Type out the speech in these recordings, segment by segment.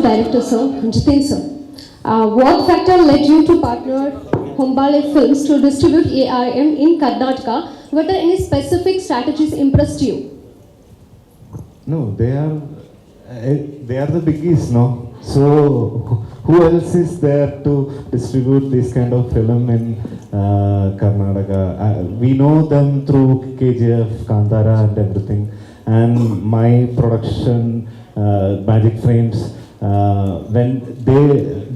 director sir, Jitin sir. What factor led you to partner Hombale Films to distribute ARM in Karnataka? Were there any specific strategies impressed you? No, they are the biggies, no? So who else is there to distribute this kind of film in Karnataka? We know them through KGF, Kantara and everything. And my production, Magic Frames, when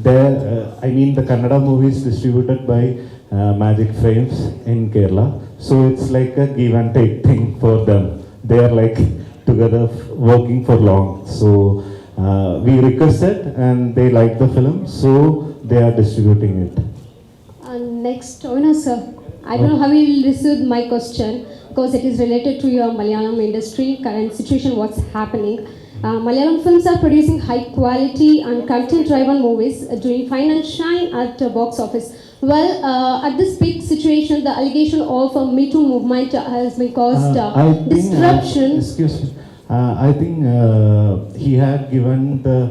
the Kannada movie is distributed by Magic Frames in Kerala. So it's like a give and take thing for them. They are like together working for long. So we requested and they like the film, so they are distributing it. Next, sir, I don't know how you will receive my question because it is related to your Malayalam industry, current situation, what's happening. Malayalam films are producing high quality and content-driven movies, doing fine and shine at box office. Well, at this peak situation, the allegation of a Me Too movement has been caused disruption. Excuse me. I think he had given the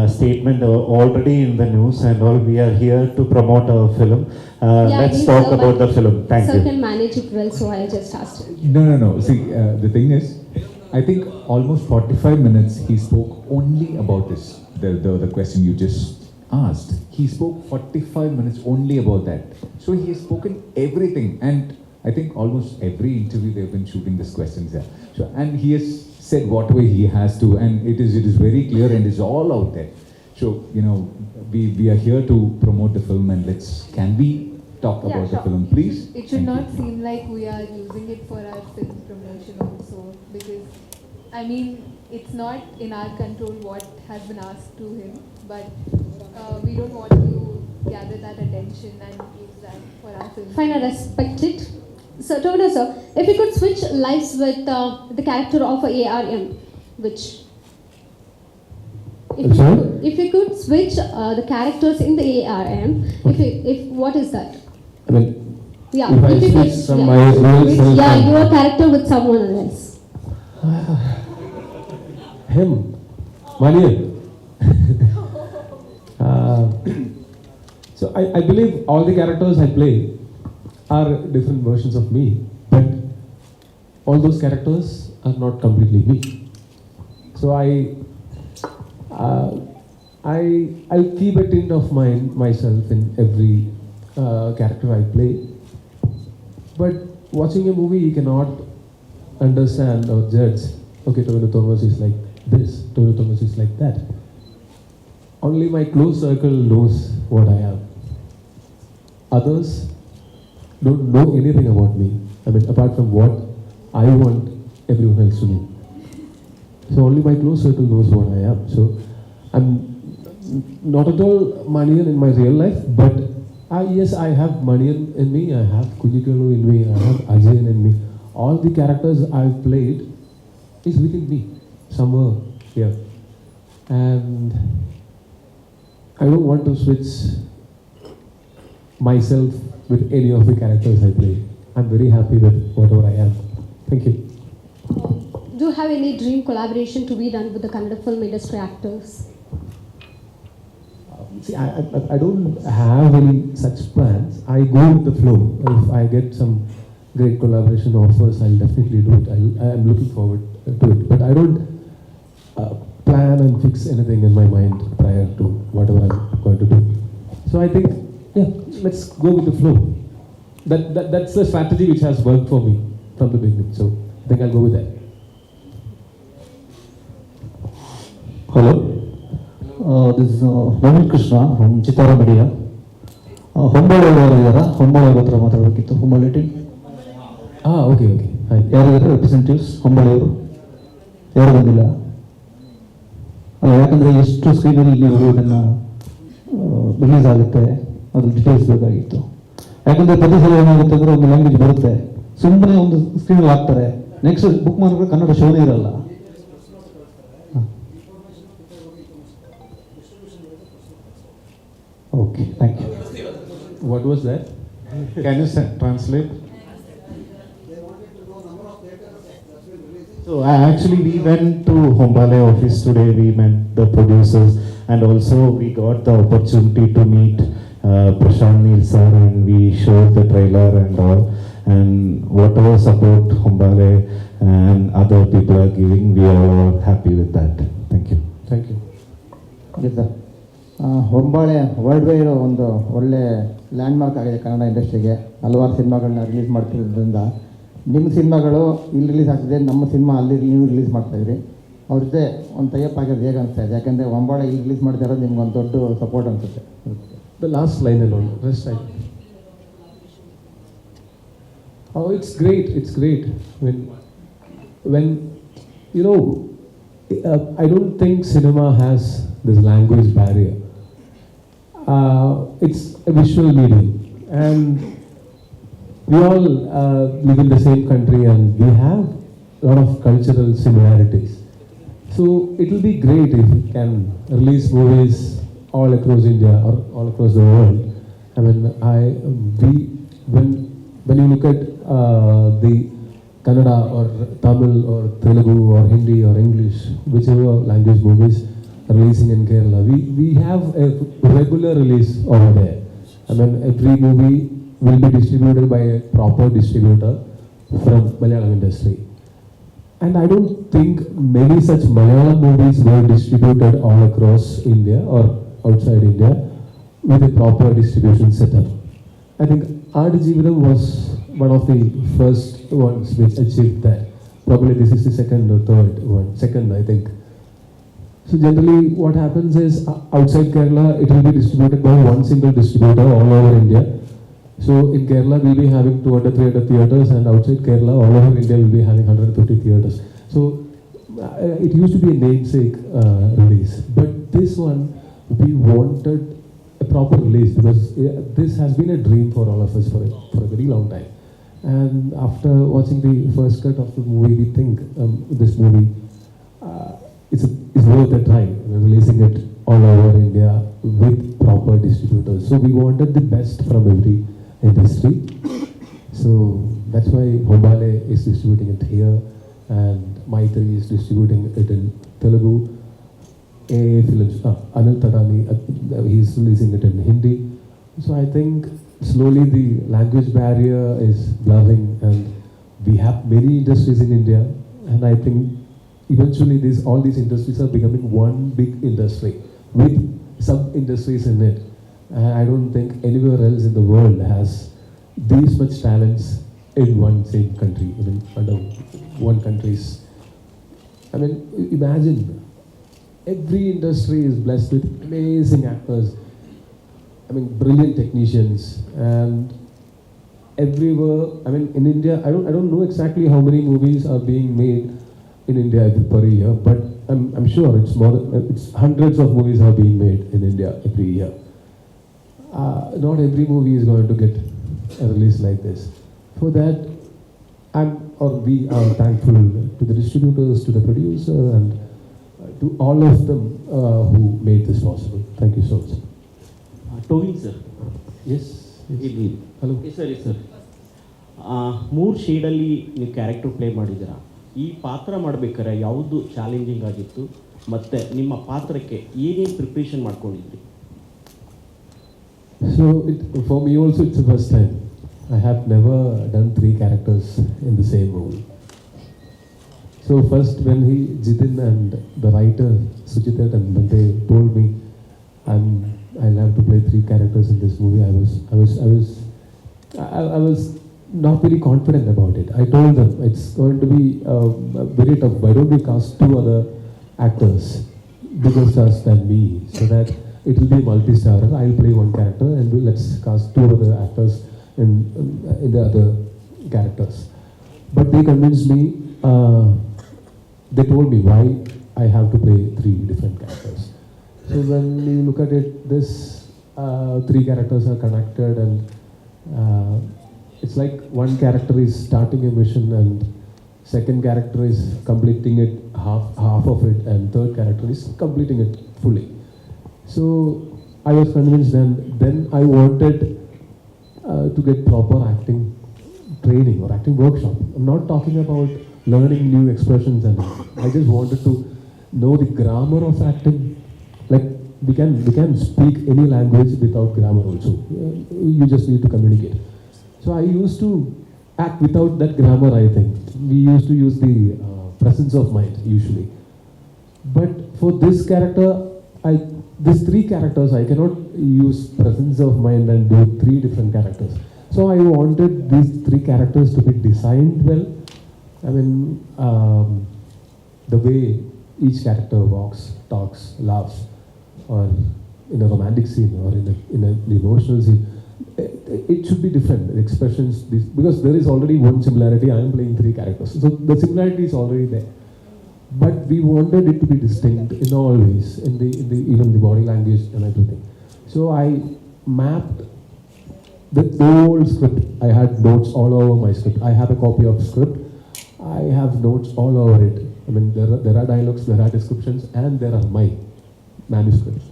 statement already in the news and all. We are here to promote our film. Let's talk about the film. Thank you. Sir can manage it well, so I just asked him. No. See, the thing is, I think almost 45 minutes he spoke only about this. The question you just asked. He spoke 45 minutes only about that. So he has spoken everything, and I think almost every interview they've been shooting this questions there. So, and he has said whatever he has to, and it is very clear and is all out there. So we are here to promote the film, and can we talk about the film, please? It should not seem like we are using it for our film promotion also, because I mean it's not in our control what has been asked to him, but we don't want to gather that attention and use that for our film. Fine, I respect it. So, Tono sir, if you could switch lives with the character of ARM, which? If you could switch the characters in the ARM, if what is that? I mean, yeah, if I switch some my real self. Yeah, your character with someone else. Him, Manian. So I believe all the characters I play are different versions of me, but all those characters are not completely me. So I'll keep a tint of myself in every character I play. But watching a movie, you cannot understand or judge. Okay, Tonu Thomas is like this, Tonu Thomas is like that. Only my close circle knows what I am. Others don't know anything about me. I mean, apart from what I want everyone else to know. So only my close circle knows what I am. So I'm not at all Manian in my real life, but yes, I have Manian in me, I have Kujikalu in me, I have Ajayan in me. All the characters I've played is within me, somewhere here. And I don't want to switch myself with any of the characters I play. I'm very happy with whatever I am. Thank you. Do you have any dream collaboration to be done with the Kannada film industry actors? See, I don't have any such plans. I go with the flow. If I get some great collaboration offers, I'll definitely do it. I'm looking forward to it. But I don't plan and fix anything in my mind prior to whatever I'm going to do. So I think, yeah, let's go with the flow. That's the strategy which has worked for me from the beginning. So I think I'll go with that. Hello. This is Navin Krishna from Chitara Media. Hombale ಅವರು ಇದ್ದಾರಾ? ಹೊಂಬಾಳೆ ಹತ್ರ ಮಾತಾಡಬೇಕಿತ್ತು. ಹೊಂಬಾಳೆ team. Okay. ಯಾರಿದ್ದಾರೆ representatives ಹೊಂಬಾಳೆಯವರು? ಯಾರು ಬಂದಿಲ್ಲ? ಅಲ್ಲ, ಯಾಕಂದರೆ ಎಷ್ಟು ಸ್ಕ್ರೀನಲ್ಲಿ ನೀವು ಇದನ್ನು ರಿಲೀಸ್ ಆಗುತ್ತೆ ಅದ್ರ ಡೀಟೇಲ್ಸ್ ಬೇಕಾಗಿತ್ತು. ಯಾಕಂದರೆ ಪ್ರತಿ ಸಲ ಏನಾಗುತ್ತೆ ಅಂದರೆ ಒಂದು ಲ್ಯಾಂಗ್ವೇಜ್ ಬರುತ್ತೆ, ಸುಮ್ಮನೆ ಒಂದು ಸ್ಕ್ರೀನಲ್ಲಿ ಹಾಕ್ತಾರೆ, ನೆಕ್ಸ್ಟ್ ಬುಕ್ ಮಾಡಿದ್ರೆ ಕನ್ನಡ ಶೋನೇ ಇರಲ್ಲ. Okay, thank you. What was that? Can you translate? So actually we went to Hombale office today, we met the producers and also we got the opportunity to meet Prashant Neel sir, and we showed the trailer and all, and whatever support Hombale and other people are giving, we are happy with that. Thank you. Thank you. Okay sir, Hombale world wide ಒಂದು ಒಳ್ಳೆ landmark ಆಗಿದೆ ಕನ್ನಡ ಇಂಡಸ್ಟ್ರಿಗೆ. ಹಲವಾರು ಸಿನಿಮಾಗಳನ್ನ release ಮಾಡ್ತಿರೋದ್ರಿಂದ ನಿಮ್ಮ ಸಿನಿಮಾಗಳು ಇಲ್ಲಿ release ಆಗ್ತಿದೆ, ನಮ್ಮ ಸಿನಿಮಾ ಅಲ್ಲಿ ನೀವು ರಿಲೀಸ್ ಮಾಡ್ತಾಯಿದ್ರಿ. ಅವ್ರ ಜೊತೆ ಒಂದು ಟೈಅಪ್ ಆಗಿರೋದು ಹೇಗೆ ಅನಿಸ್ತಾ ಇದೆ? ಯಾಕೆಂದರೆ ಹೊಂಬಾಳೆ ಇಲ್ಲಿ ರಿಲೀಸ್ ಮಾಡ್ತಾ ಇರೋದು ನಿಮ್ಗೆ ಒಂದು ದೊಡ್ಡ ಸಪೋರ್ಟ್ ಅನಿಸುತ್ತೆ. The last line alone, rest I. Oh, it's great. It's great when you know. I don't think cinema has this language barrier. It's a visual medium, and we all live in the same country, and we have a lot of cultural similarities. So it will be great if we can release movies all across India or all across the world. I mean, when you look at the Kannada or Tamil or Telugu or Hindi or English, whichever language movies are releasing in Kerala, we have a regular release over there. I mean, every movie will be distributed by a proper distributor from Malayalam industry. And I don't think many such Malayalam movies were distributed all across India or outside India with a proper distribution setup. I think Aadijeevitham was one of the first ones which achieved that. Probably this is the second or third one. Second, I think. So generally what happens is outside Kerala it will be distributed by one single distributor all over India. So in Kerala we'll be having 200-300 theatres, and outside Kerala all over India we'll be having 150 theatres. So it used to be a namesake release. But this one, we wanted a proper release because this has been a dream for all of us for a very long time. And after watching the first cut of the movie, we think this movie is worth the time, releasing it all over India with proper distributors. So we wanted the best from every industry. So that's why Hombale is distributing it here, and Maitri is distributing it in Telugu. AA Films, Anil Tadani, he's releasing it in Hindi. So I think slowly the language barrier is blurring, and we have many industries in India, and I think eventually all these industries are becoming one big industry with sub-industries in it. I don't think anywhere else in the world has these much talents in one same country, I mean, under one country's. I mean, imagine every industry is blessed with amazing actors. I mean, brilliant technicians, and everywhere. I mean, in India, I don't know exactly how many movies are being made in India per year, but I'm sure it's hundreds of movies are being made in India every year. Not every movie is going to get a release like this. For that, we are thankful to the distributors, to the producer, and to all of them who made this possible. Thank you so much. Tovino sir, Yes. ಇಲ್ಲಿ Hello. Sir 3 ಶೇಡಲ್ಲಿ ನೀವು character play ಮಾಡಿದ್ದೀರಾ. ಈ ಪಾತ್ರ ಮಾಡಬೇಕಾದ್ರೆ ಯಾವುದು challenging ಆಗಿತ್ತು, ಮತ್ತು ನಿಮ್ಮ ಪಾತ್ರಕ್ಕೆ ಏನೇನು preparation ಮಾಡ್ಕೊಂಡಿದ್ರಿ? So for me also it's the first time. I have never done 3 characters in the same movie. So first when Jitin and the writer Suchita, and when they told me I'll have to play 3 characters in this movie, I was not very confident about it. I told them it's going to be very tough. Why don't we cast 2 other actors, bigger stars than me, so that it will be multi-starrer. I'll play 1 character, and let's cast 2 other actors in the other characters. But they convinced me. They told me why I have to play 3 different characters. So when you look at it, this 3 characters are connected, and it's like one character is starting a mission, and second character is completing it half of it, and third character is completing it fully. So I was convinced, and then I wanted to get proper acting training or acting workshop. I'm not talking about learning new expressions, and I just wanted to know the grammar of acting. Like we can speak any language without grammar also. You just need to communicate. So I used to act without that grammar, I think. We used to use the presence of mind usually. But for this character, these three characters, I cannot use presence of mind and do three different characters. So I wanted these three characters to be designed well. I mean, the way each character walks, talks, laughs, or in a romantic scene or in an emotional scene, it should be different. The expressions, because there is already one similarity. I am playing three characters, so the similarity is already there. But we wanted it to be distinct in all ways, in the even the body language and everything. So I mapped the whole script. I had notes all over my script. I have a copy of script. I have notes all over it. I mean, there are dialogues, there are descriptions, and there are my manuscripts.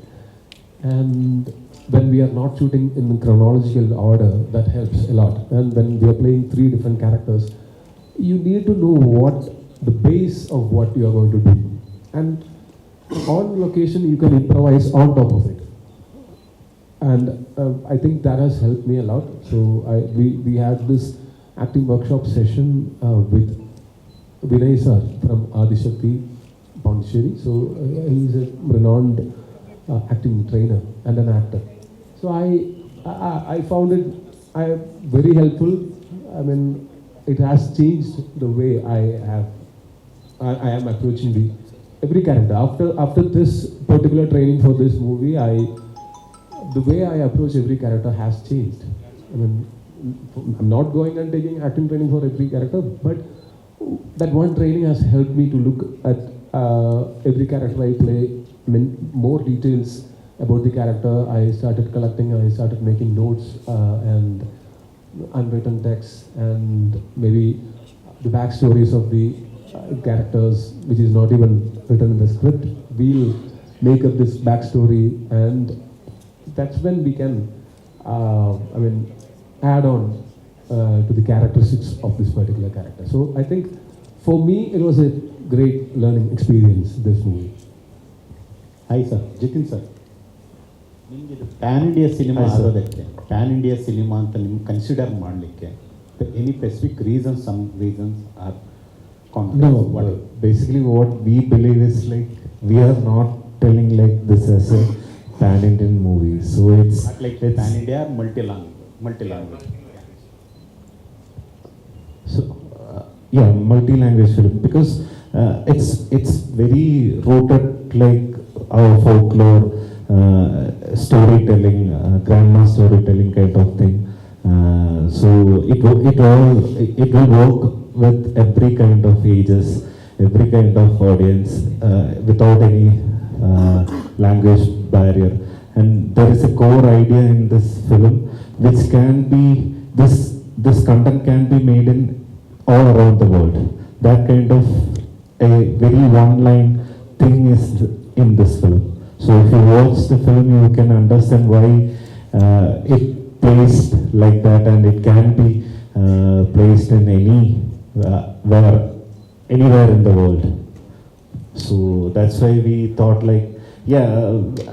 And when we are not shooting in chronological order, that helps a lot. And when we are playing three different characters, you need to know what the base of what you are going to do. And on location, you can improvise on top of it. And I think that has helped me a lot. So we had this acting workshop session with Vinay sir from Adishakti Pondicherry. So he's a renowned acting trainer and an actor. So I found it very helpful. I mean, it has changed the way I am approaching every character. After this particular training for this movie, the way I approach every character has changed. I mean, I'm not going and taking acting training for every character, but that one training has helped me to look at every character I play. I mean, more details about the character. I started collecting, I started making notes and unwritten texts, and maybe the backstories of the characters, which is not even written in the script. We'll make up this backstory, and that's when we can, add on to the characteristics of this particular character. So I think for me, it was a great learning experience, this movie. Hi sir, Jitin sir, ನಿಮಗೆ ಇದು pan India cinema ಆಗೋದಕ್ಕೆ, pan India cinema ಅಂತ ನಿಮ್ಗೆ consider ಮಾಡಲಿಕ್ಕೆ any specific reasons, some reasons are No, basically what we believe is like we are not telling like this as a pan-Indian movie. So it's like pan India or multi-language. So yeah, multi-language film, because it's very rooted like our folklore, storytelling, grandma storytelling kind of thing. So it will work with every kind of ages, every kind of audience, without any language barrier. And there is a core idea in this film, which can be this content can be made in all around the world. That kind of a very one-line thing is in this film. So if you watch the film, you can understand why it placed like that, and it can be placed in anywhere in the world. So that's why we thought like, yeah,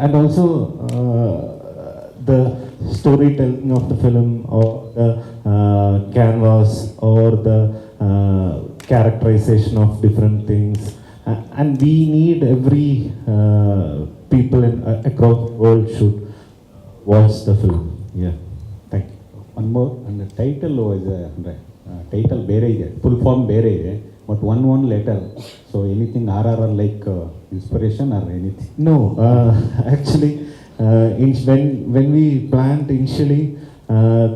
and also the storytelling of the film, or the canvas, or the characterization of different things, and we need every people across the world should watch the film. Yeah, thank you. One more, and the title was title ಬೇರೆ ಇದೆ, full form ಬೇರೆ ಇದೆ, but one letter. So anything RRR like inspiration or anything? No, actually, when we planned initially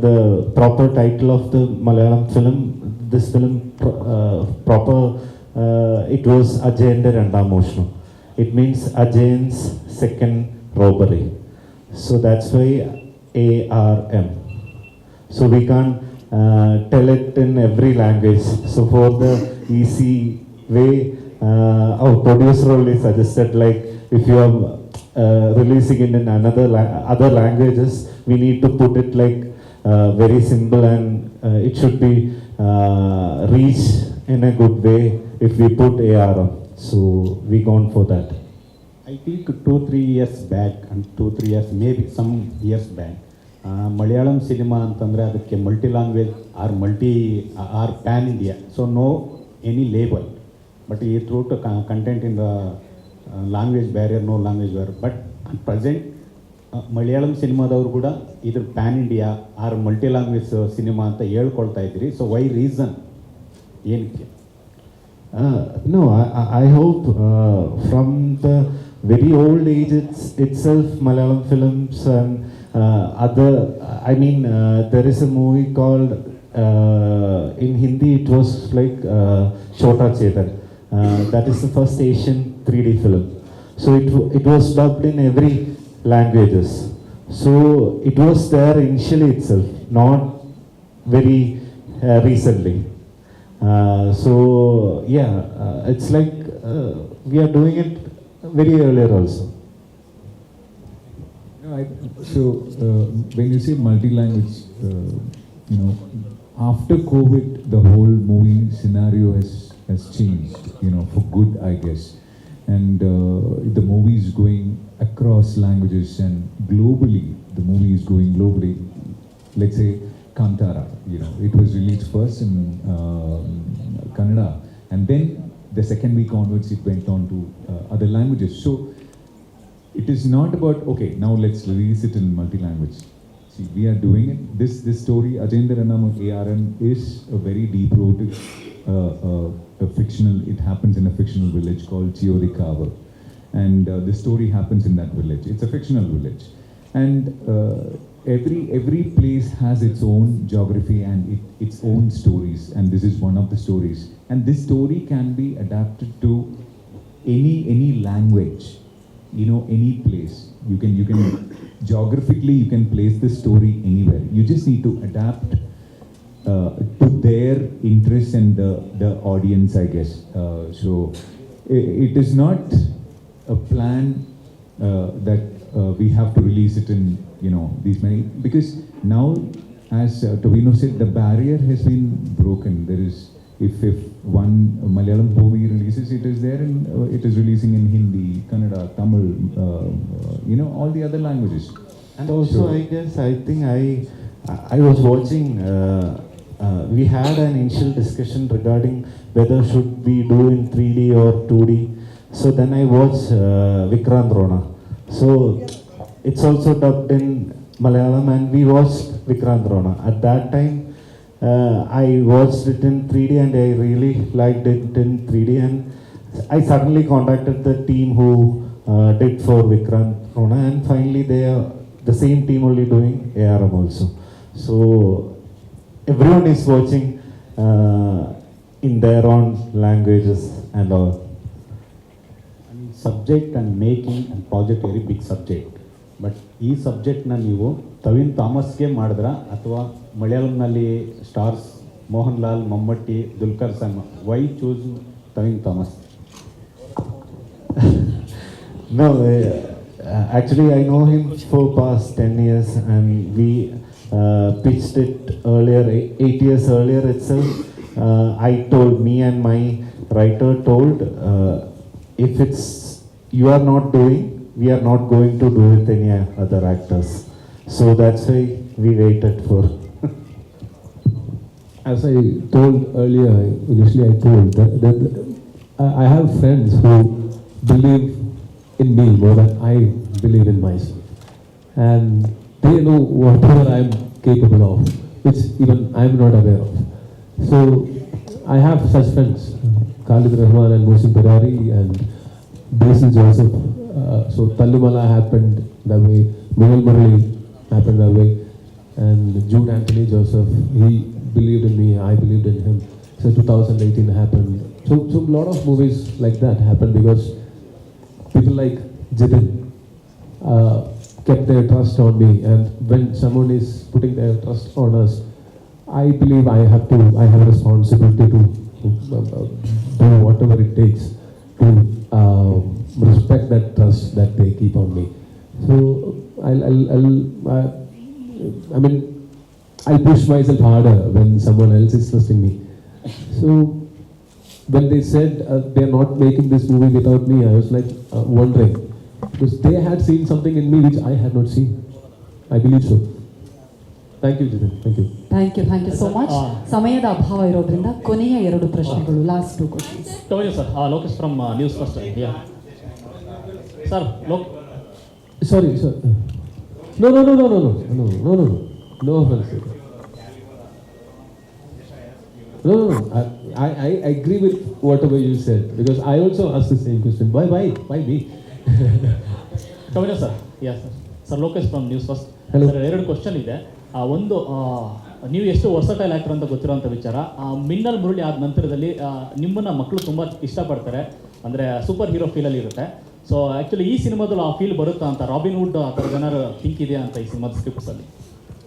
the proper title of the Malayalam film, this film proper, it was Ajayante Rendam Mosham. It means Ajay's second robbery. So that's why ARM. So we can't tell it in every language. So for the easy way, our producer only suggested like if you are releasing it in other languages, we need to put it like very simple, and it should be reached in a good way if we put ARM. So we gone for that. I think 2-3 years back, and 2-3 years, maybe some years back, Malayalam cinema ಅಂತಂದರೆ ಅದಕ್ಕೆ multi language or pan India, so no any label, but ಈ through to content in the language barrier, no language barrier. But at present Malayalam ಸಿನಿಮಾದವರು ಕೂಡ ಇದ್ರ pan India or multi language cinema ಅಂತ ಹೇಳ್ಕೊಳ್ತಾ ಇದ್ದೀರಿ. So why reason ಏನಕ್ಕೆ? No, I hope from the very old age itself, Malayalam films and other, I mean, there is a movie called, in Hindi it was like Chota Chetan. That is the first Asian 3D film. So it was dubbed in every languages. So it was there initially itself, not very recently. So yeah, it's like we are doing it very earlier also. So when you say multi-language, after COVID, the whole movie scenario has changed, for good, I guess. And the movie is going across languages, and globally, the movie is going globally. Let's say Kantara, it was released first in Kannada, and then the second week onwards it went on to other languages. So it is not about, okay, now let's release it in multi-language. See, we are doing it. This story, Ajendra Annam of ARN, is a very deep-rooted fictional. It happens in a fictional village called Chiodikavar, and the story happens in that village. It's a fictional village, and every place has its own geography and its own stories, and this is one of the stories. And this story can be adapted to any language, any place. You can geographically you can place this story anywhere. You just need to adapt to their interests and the audience, I guess. So it is not a plan that we have to release it in these many, because now, as Tovino said, the barrier has been broken. There is, if one Malayalam movie releases, it is there, and it is releasing in Hindi, Kannada, Tamil, all the other languages. And also, Sure. I guess, I was watching, we had an initial discussion regarding whether should we do in 3D or 2D. So then I watched Vikrant Rona. So it's also dubbed in Malayalam, and we watched Vikrant Rona. At that time, I watched it in 3D, and I really liked it in 3D, and I suddenly contacted the team who did for Vikrant Rona, and finally they are the same team only doing ARM also. So everyone is watching in their own languages and all. Subject and making and project very big subject. But ಈ ಸಬ್ಜೆಕ್ಟ್ನ ನೀವು ತವಿನ್ ಥಾಮಸ್ಗೆ ಮಾಡಿದ್ರಾ, ಅಥವಾ ಮಲಯಾಳಂನಲ್ಲಿ stars Mohan Lal, Mammootty, Dulquer Salmaan, why choose Tovino Thomas? No, actually I know him for past 10 years, and we pitched it earlier, 8 years earlier itself. Me and my writer told, if it's you are not doing, we are not going to do with any other actors. So that's why we waited for. As I told earlier, initially I told that I have friends who believe in me more than I believe in myself, and they know whatever I am capable of, which even I am not aware of. So I have such friends, Khalid Rahman and Mohsin Perari and Basil Joseph. So Tallumala happened that way, Mehul Murali happened that way, and Jude Anthony Joseph, he believed in me, I believed in him. So 2018 happened. So a lot of movies like that happened because people like Jitin kept their trust on me, and when someone is putting their trust on us, I believe I have a responsibility to do whatever it takes to respect that trust that they keep on me. So I'll push myself harder when someone else is trusting me. So when they said they're not making this movie without me, I was like wondering because they had seen something in me which I had not seen. I believe so. Thank you, Jitin. Thank you. Thank you so much. ಸಮಯದ ಅಭಾವ ಇರೋದ್ರಿಂದ ಕೊನೆಯ 2 ಪ್ರಶ್ನೆಗಳು, last 2 questions. Told you, sir. Lokesh from News First. Yeah. Sir, Sorry. No. No offense. No. I agree with whatever you said because I also asked the same question. Why me? Told you, sir. Yeah, sir. Sir, Lokesh from News First. Hello. Sir, 2 question ಇದೆ. ಒಂದು ನೀವು ಎಷ್ಟು versatile actor ಅಂತ ಗೊತ್ತಿರೋಂಥ ವಿಚಾರ. ಮಿನ್ನಲ್ ಮುರಳಿ ಆದ ನಂತರದಲ್ಲಿ ನಿಮ್ಮನ್ನು ಮಕ್ಕಳು ತುಂಬ ಇಷ್ಟಪಡ್ತಾರೆ, ಅಂದರೆ ಸೂಪರ್ ಹೀರೋ ಫೀಲಲ್ಲಿ ಇರುತ್ತೆ. ಸೊ ಆ್ಯಕ್ಚುಲಿ ಈ ಸಿನಿಮಾದಲ್ಲಿ ಆ ಫೀಲ್ ಬರುತ್ತಾ ಅಂತ, ರಾಬಿನ್ ವುಡ್ ಆ ಥರದ ಏನಾದ್ರು ಥಿಂಕ್ ಇದೆಯಾ ಅಂತ ಈ ಸಿನಿಮಾದ ಸ್ಕ್ರಿಪ್ಟ್ಸಲ್ಲಿ?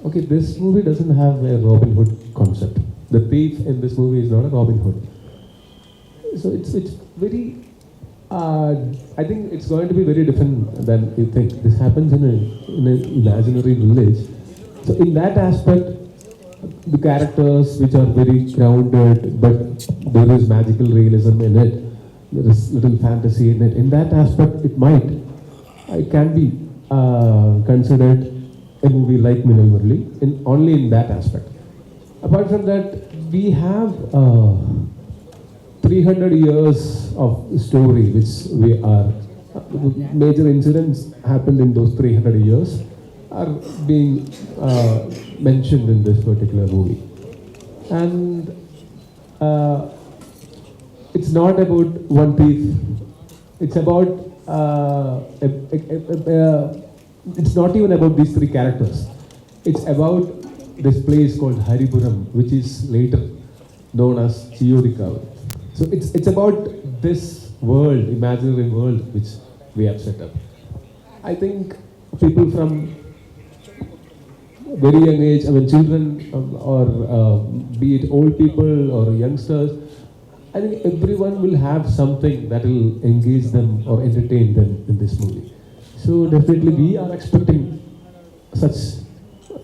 Okay, this movie doesn't have a Robin Hood concept. The thief in this movie is not a Robin Hood. So it's very. I think it's going to be very different than you think. This happens in an imaginary village. So in that aspect, the characters which are very grounded, but there is magical realism in it. There is little fantasy in it. In that aspect, it can be considered a movie like Minnal Murali, only in that aspect. Apart from that, we have 300 years of story which we are major incidents happened in those 300 years are being mentioned in this particular movie. And it's not about one thief. It's about it's not even about these 3 characters. It's about this place called Haripuram, which is later known as Chiyodikavu. So it's about this world, imaginary world, which we have set up. I think people from very young age, children or be it old people or youngsters, I think everyone will have something that will engage them or entertain them in this movie. So definitely we are expecting such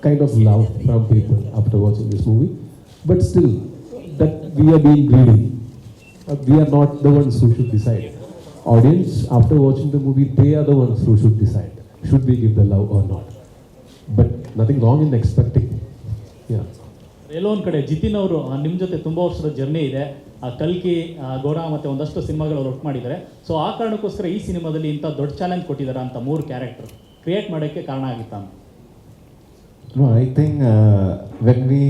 kind of love from people after watching this movie. But still, that we are being greedy. We are not the ones who should decide. Audience, after watching the movie, they are the ones who should decide. Should we give the love or not? But nothing wrong in expecting. Yeah. ಎಲ್ಲೋ ಒಂದು ಕಡೆ ಜಿತಿನ್ ಅವರು ನಿಮ್ಮ ಜೊತೆ ತುಂಬ ವರ್ಷದ journey ಇದೆ. ಕಲ್ಕಿ, ಗೋರಾ ಮತ್ತು ಒಂದಷ್ಟು ಸಿನಿಮಾಗಳು ಅವ್ರು ವರ್ಕ್ ಮಾಡಿದ್ದಾರೆ. ಸೊ ಆ ಕಾರಣಕ್ಕೋಸ್ಕರ ಈ ಸಿನಿಮಾದಲ್ಲಿ ಇಂಥ ದೊಡ್ಡ ಚಾಲೆಂಜ್ ಕೊಟ್ಟಿದ್ದಾರೆ ಅಂತ 3 ಕ್ಯಾರೆಕ್ಟರ್ ಕ್ರಿಯೇಟ್ ಮಾಡೋಕ್ಕೆ ಕಾರಣ ಆಗಿತ್ತ ಅಂತ? No, I think when we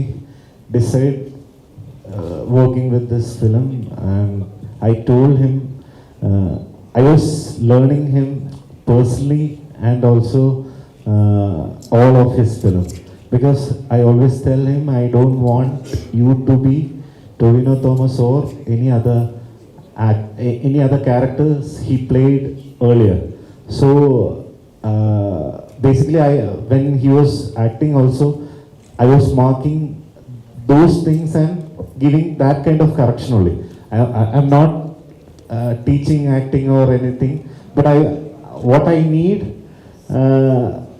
decide working with this film, and I told him, I was learning him personally and also all of his film, because I always tell him I don't want you to be Tovino Thomas or any other characters he played earlier. So basically, when he was acting also, I was marking those things and giving that kind of correction only. I'm not teaching acting or anything, but what I need,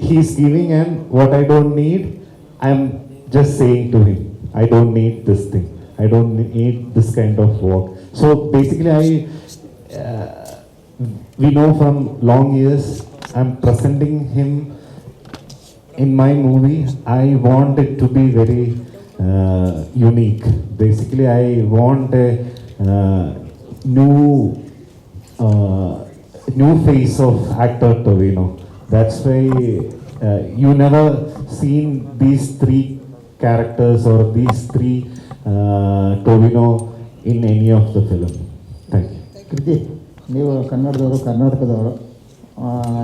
he's giving, and what I don't need, I'm just saying to him, I don't need this thing. I don't need this kind of work. So basically, we know from long years, I'm presenting him in my movie. I want it to be very unique. Basically, I want a new face of actor Tovino. That's why you never seen these 3 characters or these 3 Tovino in any of the film. Thank you. ಕೃತಿ, ನೀವು ಕನ್ನಡದವರು, ಕರ್ನಾಟಕದವರು.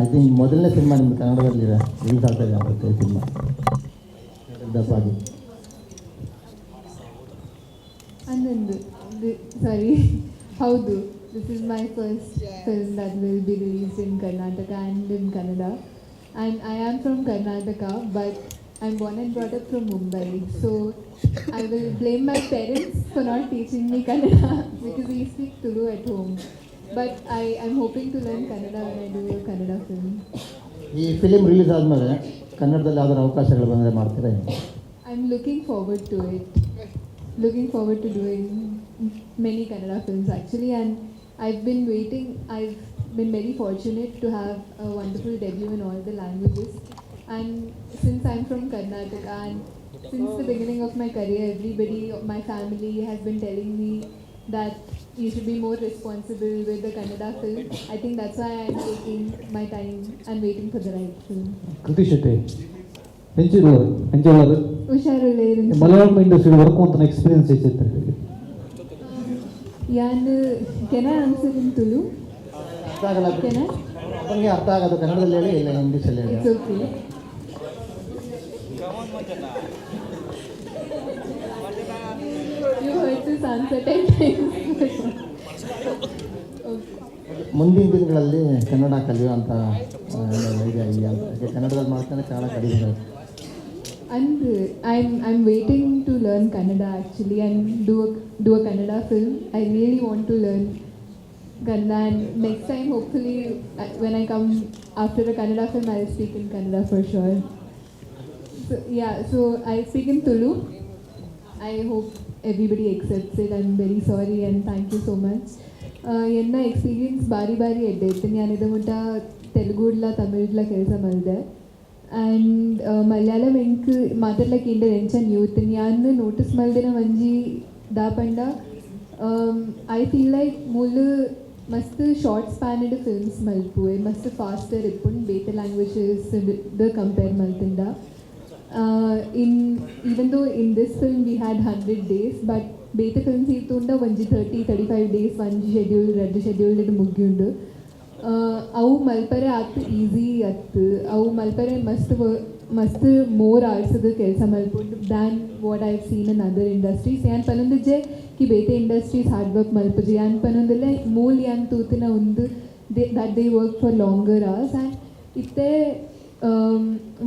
I think ಮೊದಲನೇ cinema ನಿಮ್ದು ಕನ್ನಡದಲ್ಲಿ release ಆಗ್ತಾ ಇದೆ ಆಗುತ್ತೆ ಈ ಸಿನಿಮಾ ದಪ್ಪಾಗಿ. ಹೌದು, this is my first film that will be released in Karnataka and in Kannada. And I am from Karnataka, but I'm born and brought up from Mumbai, so I will blame my parents for not teaching me Kannada because we speak Tulu at home. But I'm hoping to learn Kannada when I do a Kannada film. ಈ film release ಆದಮೇಲೆ ಕನ್ನಡದಲ್ಲಿ ಯಾವ್ದಾದ್ರು ಅವಕಾಶಗಳು ಬಂದರೆ ಮಾಡ್ತೀರಾ? I'm looking forward to it. Looking forward to doing many Kannada films actually, and I've been waiting. I've been very fortunate to have a wonderful debut in all the languages. And since I'm from Karnataka, and since the beginning of my career, everybody, my family has been telling me that you should be more responsible with the Kannada film. I think that's why I'm taking my time and waiting for the right film. ಕೃತಿ ಶೆಟ್ಟಿ ಹೆಂಚಿರೋರು ಹುಷಾರಿಲ್ಲ Malayalam industry work ಅಂತ experience ಐತೆ Yan, can I answer in Tulu? ಅರ್ಥ ಆಗಲ್ಲ. Can I? ಅವ್ರಿಗೆ ಅರ್ಥ ಆಗೋದು ಕನ್ನಡದಲ್ಲಿ ಹೇಳಿ ಇಲ್ಲ ಇಂಗ್ಲೀಷಲ್ಲಿ ಹೇಳಿ. It's okay. You heard this answer 10 times. ಮುಂದಿನ ದಿನಗಳಲ್ಲಿ ಕನ್ನಡ ಕಲಿಯುವಂಥ ಇದೆ ಅಂತ ಕನ್ನಡದಲ್ಲಿ ಮಾಡ್ತಾನೆ ಕನ್ನಡ ಕಲಿಯೋದು. And I'm waiting to learn Kannada actually and do a Kannada film. I really want to learn Kannada, and next time hopefully when I come after a Kannada film I'll speak in Kannada for sure. So yeah, so I speak in Tulu. I hope everybody accepts it. I'm very sorry and thank you so much. ಎನ್ನ experience ಬಾರಿ ಎಡ್ಡೈತೆ ನಾನು ಇದು ಮುಟ್ಟ ತೆಲುಗುಡ್ಲ ತಮಿಳ್ಲ ಕೆಲಸ ಮಾಡಿದೆ and Malayalam ಎಂಕ್ ಮಾತಾಡ್ಲಕ್ಕೆ ಇಂಡ ಎಂಚ ನ್ಯೂತ್ ನಾನು ನೋಟಿಸ್ ಮಲ್ದಿನ ಒಂಜಿ ದಾಪಂಡ ಐ ಫೀಲ್ ಲೈಕ್ ಮೂಲು ಮಸ್ತ್ ಶಾರ್ಟ್ ಸ್ಪ್ಯಾನಡ್ ಫಿಲ್ಮ್ಸ್ ಮಲ್ಪುವೆ ಮಸ್ತ್ ಫಾಸ್ಟರ್ ಇಪ್ಪುಂಡು ಬೇತೆ ಲ್ಯಾಂಗ್ವೇಜಸ್ ದ ಕಂಪೇರ್ ಮಲ್ತಿಂದ even though in this film we had 100 days, but ಬೇತೆ ಫಿಲ್ಮ್ಸ್ ಇತ್ತುಂಡ ಒಂಜಿ 30-35 days ಒಂಜಿ ಶೆಡ್ಯೂಲ್ ಎರಡು ಶೆಡ್ಯೂಲ್ ಮುಗಿಯುಂಡು ಅವು ಮಲ್ಪರೆ ಆತು ಈಸಿ ಅತ್ತು ಅವು ಮಲ್ಪರೆ ಮಸ್ತ್ ಮೋರ್ ಆಡ್ಸೋದು ಕೆಲಸ ಮಲ್ಪುಂಡು than what I seen in other industries ಯಾನ್ ಪನೊಂದಿಜ್ಜೆ ಕಿ ಬೇತೆ ಇಂಡಸ್ಟ್ರೀಸ್ ಹಾರ್ಡ್ ವರ್ಕ್ ಮಲ್ಪುಜಿ ಯಾನ್ ಪನೊಂದಲ್ಲೇ ಮೂಲ್ ಯಾನ್ ತೂತಿನ ಒಂದು that they work for longer hours and ಇತ್ತೆ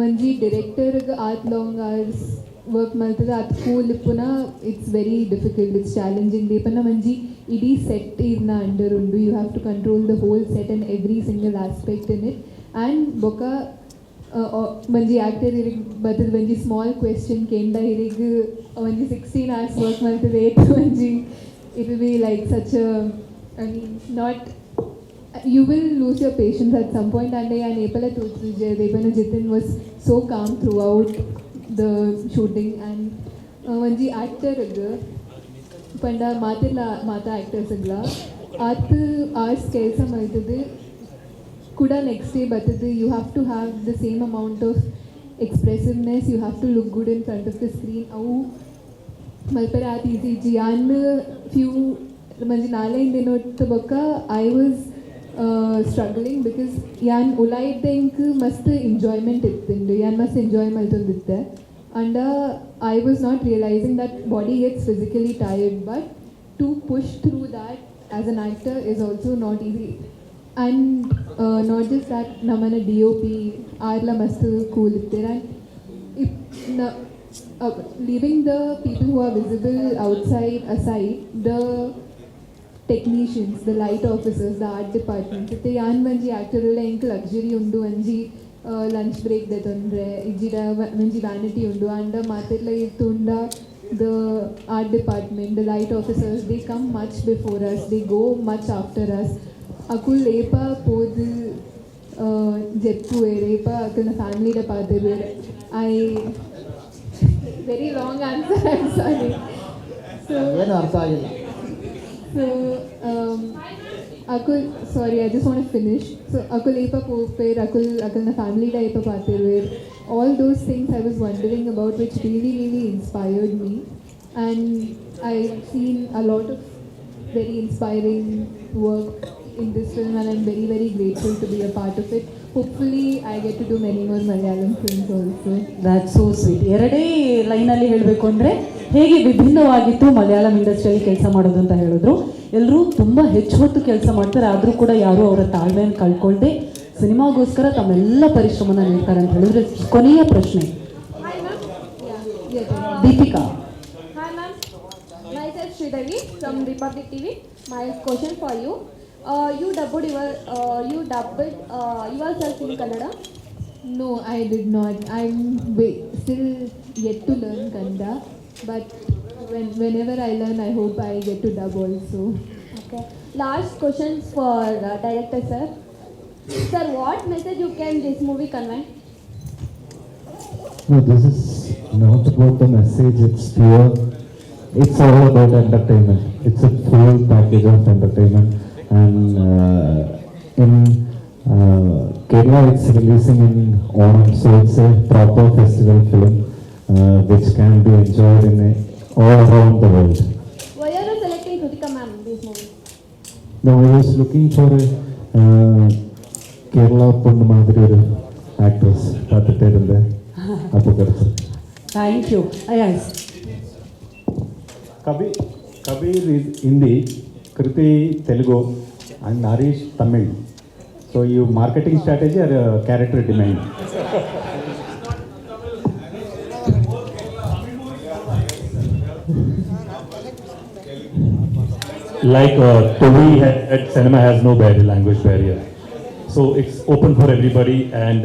ಒಂಜಿ ಡಿರೆಕ್ಟರ್ಗೆ ಆತ್ ಲಾಂಗ್ ಅವರ್ಸ್ ವರ್ಕ್ ಮಾಡ್ತದೆ ಅದು ಕೂಲ್ ಪುನಃ it's very difficult it's challenging ದೇಪನ್ನ ಒಂಜಿ ಇಡೀ ಸೆಟ್ ಇರ್ನ ಅಂಡರ್ ಉಂಡು you have to control the whole set and every single aspect in it and ಬೊಕ ಒಂಜಿ ಆ್ಯಕ್ಟರ್ ಇರಿಗೆ ಬರ್ತದೆ ಒಂಜಿ ಸ್ಮಾಲ್ ಕ್ವೆಶ್ಚನ್ ಕೇಂದ ಇರಿಗೆ ಒಂಜಿ 16 hours ವರ್ಕ್ ಮಾಡ್ತದೆ ಏತು ಒಂಜಿ it will be like such I mean not you will lose your patience at some point, and I Nepal Jitin was so calm throughout the shooting. And onji actor panda mata actors agla at hours kelsa maitade kuda next day batade you have to have the same amount of expressiveness, you have to look good in front of the screen. Au malpare at easy jian few manji nalai dinot baka I was struggling because yan ulaidenk must enjoyment ittinde yan must enjoy maltunditte and I was not realizing that body gets physically tired, but to push through that as an actor is also not easy. And not just that namana DOP arla must cool itter and leaving the people who are visible outside aside, the technicians, the light officers, the art department, itte yan manji actor ulla enk luxury undu anji lunch break detondre ijida manji vanity undu and matirla ittunda the art department, the light officers, they come much before us, they go much after us. Akul lepa podu jettu lepa akuna family da paadiru I very long answer, I'm sorry. So ಏನು ಅರ್ಥ ಆಗಿಲ್ಲ. So, Akul, sorry, I just want to finish. So, Akul Epa Popper, Akul na family da Epa Patirver, all those things I was wondering about, which really inspired me. And I've seen a lot of very inspiring work in this film, and I'm very grateful to be a part of it. Hopefully, I get to do many more Malayalam films also. That's so sweet. ಎರಡೇ ಲೈನಲ್ಲಿ ಹೇಳಬೇಕು ಅಂದರೆ ಹೇಗೆ ವಿಭಿನ್ನವಾಗಿತ್ತು ಮಲಯಾಳಂ ಇಂಡಸ್ಟ್ರಿಯಲ್ಲಿ ಕೆಲಸ ಮಾಡೋದು ಅಂತ ಹೇಳಿದ್ರು. ಎಲ್ಲರೂ ತುಂಬ ಹೆಚ್ಚು ಹೊತ್ತು ಕೆಲಸ ಮಾಡ್ತಾರೆ, ಆದರೂ ಕೂಡ ಯಾರೂ ಅವರ ತಾಳ್ಮೆಯನ್ನು ಕಳ್ಕೊಳ್ದೆ ಸಿನಿಮಾಗೋಸ್ಕರ ತಮ್ಮೆಲ್ಲ ಪರಿಶ್ರಮನ ನೀಡ್ತಾರೆ ಅಂತ ಹೇಳಿದ್ರೆ. ಕೊನೆಯ ಪ್ರಶ್ನೆ Deepika. Hi ma'am, myself Sridevi from Republic TV. My question for you. You dubbed yourself in Kannada? No, I did not. I'm still yet to learn Kannada, but whenever I learn, I hope I get to dub also. Okay. Last questions for director sir. Sir, what message you can this movie convey? No, this is not about the message, it's pure, it's all about entertainment. It's a full package of entertainment. And in Kerala, it's releasing in Onam, so it's a proper festival film which can be enjoyed in all around the world. Why are you selecting Kritika ma'am in this movie? No, I was looking for a Kerala Ponnu Madhuri oru actress. Paathitte appo keduthu. Thank you. Yes. Kabir is Hindi, Kriti Telugu, and Naresh Tamil. So you marketing strategy or character demand? Like Tovi at cinema has no barrier, language barrier. So it's open for everybody, and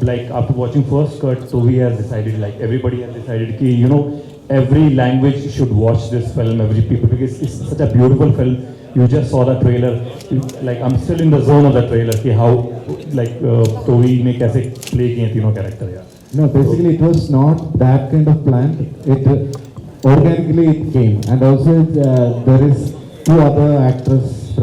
like after watching first cut, Tovi has decided, like everybody has decided, ki, you know, every language should watch this film, every people, because it's such a beautiful film. You just saw the trailer, like I'm still in the zone of the trailer, ki how like Tovi ne kaise play kiye तीनों character, yeah. No, basically it was not that kind of plan. It organically it came, and also there is two other actors